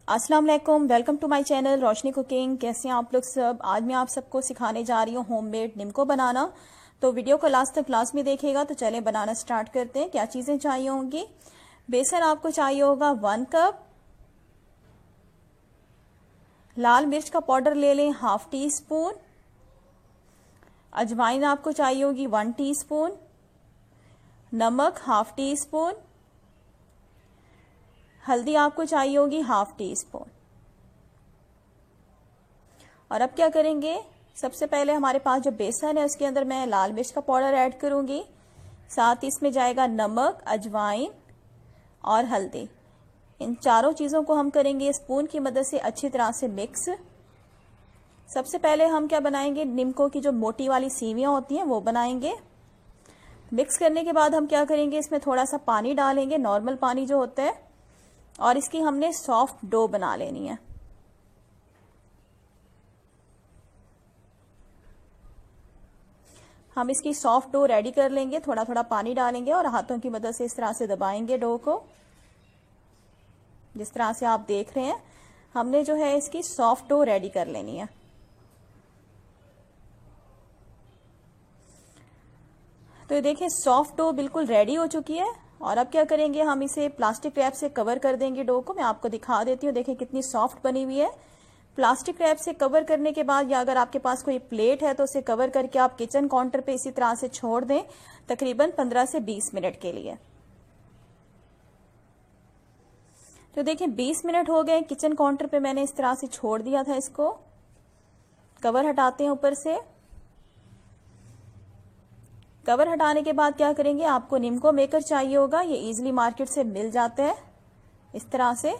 अस्सलाम वालेकुम, welcome to my channel Roshni cooking. कैसे हैं आप लोग सब। आज मैं आप सबको सिखाने जा रही हूँ होममेड निम्को बनाना। तो वीडियो को लास्ट तक क्लास में देखिएगा। तो चलें बनाना स्टार्ट करते हैं। क्या चीज़ें चाहिए होंगी। बेसन आपको चाहिए होगा 1 कप। लाल मिर्च का पाउडर ले लें ½ टी स्पून। अजवाइन आपको चाहिए होगी 1 टीस्पून। नमक ½ टी स्पून। हल्दी आपको चाहिए होगी ½ टी स्पून। और अब क्या करेंगे, सबसे पहले हमारे पास जो बेसन है उसके अंदर मैं लाल मिर्च का पाउडर ऐड करूंगी। साथ ही इसमें जाएगा नमक, अजवाइन और हल्दी। इन चारों चीज़ों को हम करेंगे स्पून की मदद से अच्छी तरह से मिक्स। सबसे पहले हम क्या बनाएंगे, निम्को की जो मोटी वाली सीवियाँ होती हैं वो बनाएंगे। मिक्स करने के बाद हम क्या करेंगे, इसमें थोड़ा सा पानी डालेंगे, नॉर्मल पानी जो होता है, और इसकी हमने सॉफ्ट डो बना लेनी है। हम इसकी सॉफ्ट डो रेडी कर लेंगे। थोड़ा थोड़ा पानी डालेंगे और हाथों की मदद से इस तरह से दबाएंगे डो को। जिस तरह से आप देख रहे हैं, हमने जो है इसकी सॉफ्ट डो रेडी कर लेनी है। तो ये देखिए सॉफ्ट डो बिल्कुल रेडी हो चुकी है। और अब क्या करेंगे, हम इसे प्लास्टिक रैप से कवर कर देंगे डो को। मैं आपको दिखा देती हूँ, देखिए कितनी सॉफ्ट बनी हुई है। प्लास्टिक रैप से कवर करने के बाद, या अगर आपके पास कोई प्लेट है तो उसे कवर करके आप किचन काउंटर पे इसी तरह से छोड़ दें, तकरीबन 15 से 20 मिनट के लिए। तो देखिए 20 मिनट हो गए। किचन काउंटर पे मैंने इस तरह से छोड़ दिया था इसको। कवर हटाते हैं ऊपर से। कवर हटाने के बाद क्या करेंगे, आपको निम्को मेकर चाहिए होगा। ये इजीली मार्केट से मिल जाता है इस तरह से।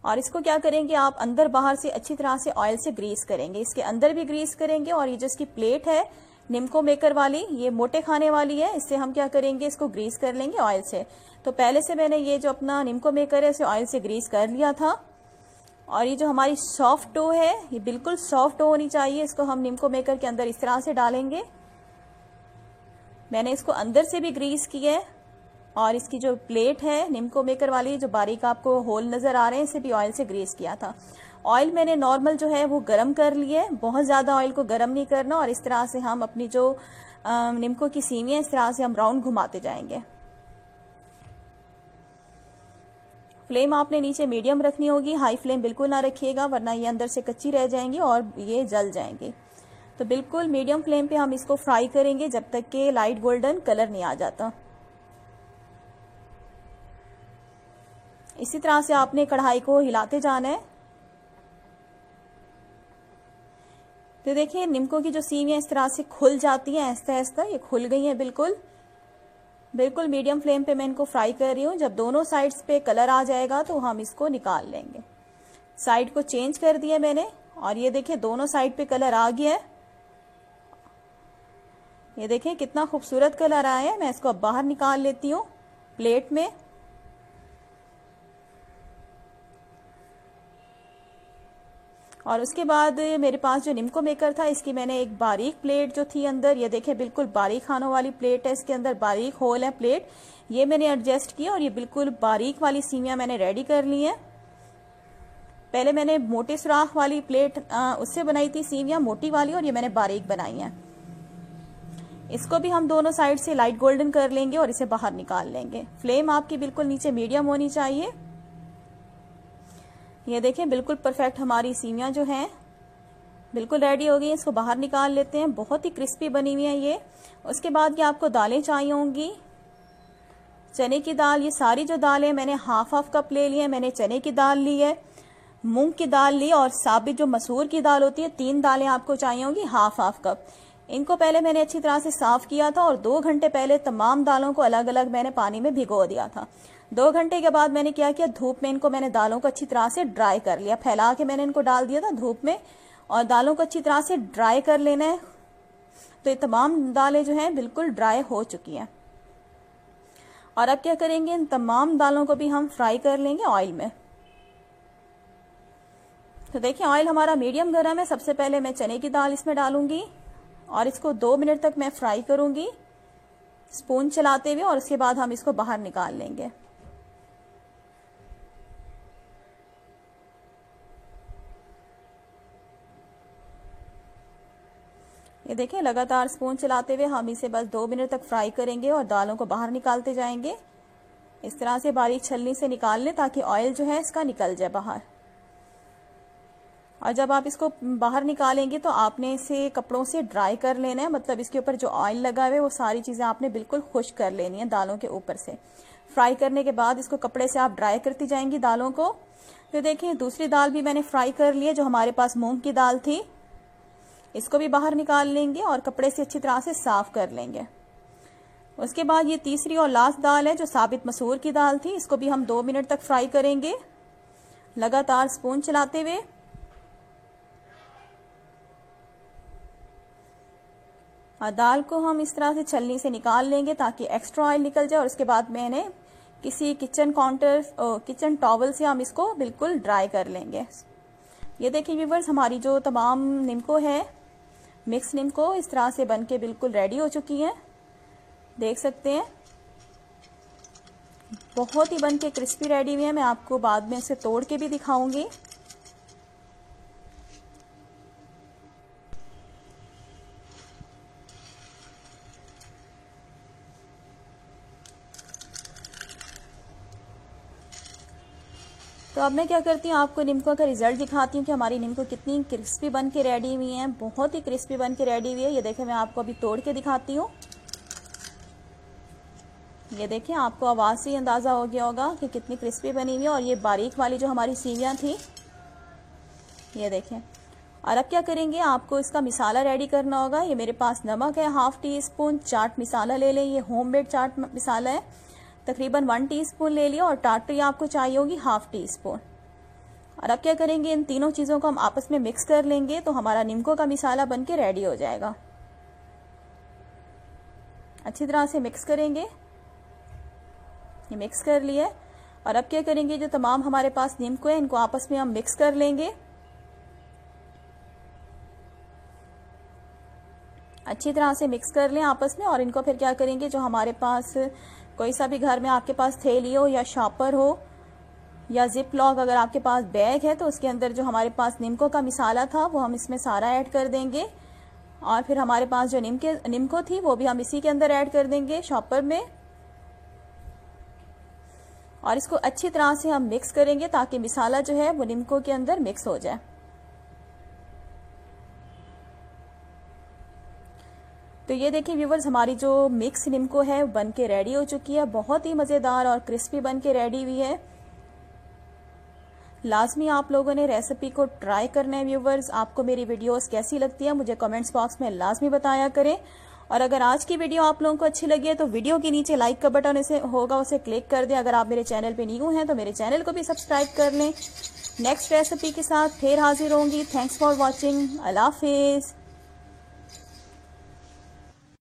और इसको क्या करेंगे, आप अंदर बाहर से अच्छी तरह से ऑयल से ग्रीस करेंगे। इसके अंदर भी ग्रीस करेंगे। और ये जो इसकी प्लेट है निम्को मेकर वाली, ये मोटे खाने वाली है, इससे हम क्या करेंगे, इसको ग्रीस कर लेंगे ऑयल से। तो पहले से मैंने ये जो अपना निम्को मेकर है इसे ऑयल से ग्रीस कर लिया था। और ये जो हमारी सॉफ्ट डो है, ये बिल्कुल सॉफ्ट डो होनी चाहिए। इसको हम निम्को मेकर के अंदर इस तरह से डालेंगे। मैंने इसको अंदर से भी ग्रीस किया है। और इसकी जो प्लेट है निम्को मेकर वाली, जो बारीक आपको होल नजर आ रहे हैं, इसे भी ऑयल से ग्रीस किया था। ऑयल मैंने नॉर्मल जो है वो गरम कर लिया है। बहुत ज्यादा ऑयल को गरम नहीं करना। और इस तरह से हम अपनी जो निम्को की सीवियां, इस तरह से हम राउंड घुमाते जाएंगे। फ्लेम आपने नीचे मीडियम रखनी होगी, हाई फ्लेम बिल्कुल ना रखिएगा, वरना ये अंदर से कच्ची रह जाएंगी और ये जल जाएंगे। तो बिल्कुल मीडियम फ्लेम पे हम इसको फ्राई करेंगे जब तक कि लाइट गोल्डन कलर नहीं आ जाता। इसी तरह से आपने कढ़ाई को हिलाते जाना है। तो देखिए निम्को की जो सीवियां इस तरह से खुल जाती हैं, आहिस्ता आहिस्ता ये खुल गई हैं। बिल्कुल बिल्कुल मीडियम फ्लेम पे मैं इनको फ्राई कर रही हूँ। जब दोनों साइड्स पे कलर आ जाएगा तो हम इसको निकाल लेंगे। साइड को चेंज कर दिया मैंने, और ये देखिए दोनों साइड पे कलर आ गया है। ये देखिए कितना खूबसूरत कलर आया है। मैं इसको अब बाहर निकाल लेती हूँ प्लेट में। और उसके बाद मेरे पास जो निम्को मेकर था, इसकी मैंने एक बारीक प्लेट जो थी अंदर, ये देखें बिल्कुल बारीक खानों वाली प्लेट है, इसके अंदर बारीक होल है प्लेट, ये मैंने एडजस्ट किया। और ये बिल्कुल बारीक वाली सीवियां मैंने रेडी कर ली हैं। पहले मैंने मोटे सुराख वाली प्लेट उससे बनाई थी सीवियां, मोटी वाली, और ये मैंने बारीक बनाई हैं। इसको भी हम दोनों साइड से लाइट गोल्डन कर लेंगे और इसे बाहर निकाल लेंगे। फ्लेम आपकी बिल्कुल नीचे मीडियम होनी चाहिए। ये देखें बिल्कुल परफेक्ट हमारी सीवियां जो हैं बिल्कुल रेडी हो गई। इसको बाहर निकाल लेते हैं। बहुत ही क्रिस्पी बनी हुई है ये। उसके बाद ये आपको दालें चाहिए होंगी। चने की दाल, ये सारी जो दाल है मैंने ½ कप ले ली है। मैंने चने की दाल ली है, मूंग की दाल ली, और साबित जो मसूर की दाल होती है, 3 दालें आपको चाहिए होंगी ½ कप। इनको पहले मैंने अच्छी तरह से साफ किया था और 2 घंटे पहले तमाम दालों को अलग अलग मैंने पानी में भिगो दिया था। 2 घंटे के बाद मैंने क्या किया, धूप में इनको मैंने दालों को अच्छी तरह से ड्राई कर लिया। फैला के मैंने इनको डाल दिया था धूप में, और दालों को अच्छी तरह से ड्राई कर लेना है। तो ये तमाम दालें जो हैं बिल्कुल ड्राई हो चुकी हैं। और अब क्या करेंगे, इन तमाम दालों को भी हम फ्राई कर लेंगे ऑयल में। तो देखिए ऑयल हमारा मीडियम गर्म है। सबसे पहले मैं चने की दाल इसमें डालूंगी और इसको 2 मिनट तक मैं फ्राई करूंगी स्पून चलाते हुए, और उसके बाद हम इसको बाहर निकाल लेंगे। ये देखिए लगातार स्पून चलाते हुए हम इसे बस 2 मिनट तक फ्राई करेंगे और दालों को बाहर निकालते जाएंगे। इस तरह से बारीक छलनी से निकाल लें ताकि ऑयल जो है इसका निकल जाए बाहर। और जब आप इसको बाहर निकालेंगे तो आपने इसे कपड़ों से ड्राई कर लेना है, मतलब इसके ऊपर जो ऑयल लगा हुआ है वो सारी चीज़ें आपने बिल्कुल खुश्क कर लेनी है दालों के ऊपर से। फ्राई करने के बाद इसको कपड़े से आप ड्राई करती जाएंगी दालों को। तो देखिए दूसरी दाल भी मैंने फ्राई कर ली है, जो हमारे पास मूंग की दाल थी। इसको भी बाहर निकाल लेंगे और कपड़े से अच्छी तरह से साफ कर लेंगे। उसके बाद ये तीसरी और लास्ट दाल है जो साबित मसूर की दाल थी। इसको भी हम 2 मिनट तक फ्राई करेंगे लगातार स्पून चलाते हुए। और दाल को हम इस तरह से छलनी से निकाल लेंगे ताकि एक्स्ट्रा ऑयल निकल जाए। और उसके बाद मैंने किसी किचन टॉवल से हम इसको बिल्कुल ड्राई कर लेंगे। ये देखिए व्यूअर्स, हमारी जो तमाम निम्को है, मिक्स निम्को इस तरह से बनके बिल्कुल रेडी हो चुकी हैं। देख सकते हैं बहुत ही बनके क्रिस्पी रेडी हुई है। मैं आपको बाद में इसे तोड़ के भी दिखाऊंगी। तो अब मैं क्या करती हूँ, आपको निम्को का रिजल्ट दिखाती हूँ कि हमारी निम्को कितनी क्रिस्पी बन के रेडी हुई हैं। बहुत ही क्रिस्पी बन के रेडी हुई है। ये देखें, मैं आपको अभी तोड़ के दिखाती हूँ। ये देखें, आपको आवाज़ से ही अंदाज़ा हो गया होगा कि कितनी क्रिस्पी बनी हुई है। और ये बारीक वाली जो हमारी सेवियाँ थी, ये देखें। और अब क्या करेंगे, आपको इसका मिसाला रेडी करना होगा। ये मेरे पास नमक है 1/2 टीस्पून, चाट मसाला ले लें, ये होममेड चाट मसाला है, तकरीबन 1 टीस्पून ले लिया। और टाटरी आपको चाहिए होगी 1/2 टीस्पून। और अब क्या करेंगे, इन तीनों चीज़ों को हम आपस में मिक्स कर लेंगे तो हमारा निम्को का मिसाला बन के रेडी हो जाएगा। अच्छी तरह से मिक्स करेंगे। ये मिक्स कर लिया। और अब क्या करेंगे, जो तमाम हमारे पास निम्को है इनको आपस में हम मिक्स कर लेंगे अच्छी तरह से मिक्स कर लें आपस में। और इनको फिर क्या करेंगे, जो हमारे पास कोई सा भी घर में आपके पास थैली हो या शॉपर हो या जिप लॉक, अगर आपके पास बैग है तो उसके अंदर जो हमारे पास निम्को का मिसाला था वो हम इसमें सारा ऐड कर देंगे। और फिर हमारे पास जो निम्को थी वो भी हम इसी के अंदर ऐड कर देंगे शॉपर में। और इसको अच्छी तरह से हम मिक्स करेंगे ताकि मिसाला जो है वो निम्को के अंदर मिक्स हो जाए। तो ये देखिए व्यूवर्स, हमारी जो मिक्स निम्को है बन के रेडी हो चुकी है। बहुत ही मज़ेदार और क्रिस्पी बन के रेडी हुई है। लाजमी आप लोगों ने रेसिपी को ट्राई करना है व्यूवर्स। आपको मेरी वीडियोस कैसी लगती है मुझे कमेंट्स बॉक्स में लाजमी बताया करें। और अगर आज की वीडियो आप लोगों को अच्छी लगी है तो वीडियो के नीचे लाइक का बटन उसे क्लिक कर दें। अगर आप मेरे चैनल पे न्यू हैं तो मेरे चैनल को भी सब्सक्राइब कर लें। नेक्स्ट रेसिपी के साथ फिर हाजिर होंगी। Thanks for watching. अल्लाह हाफिज़।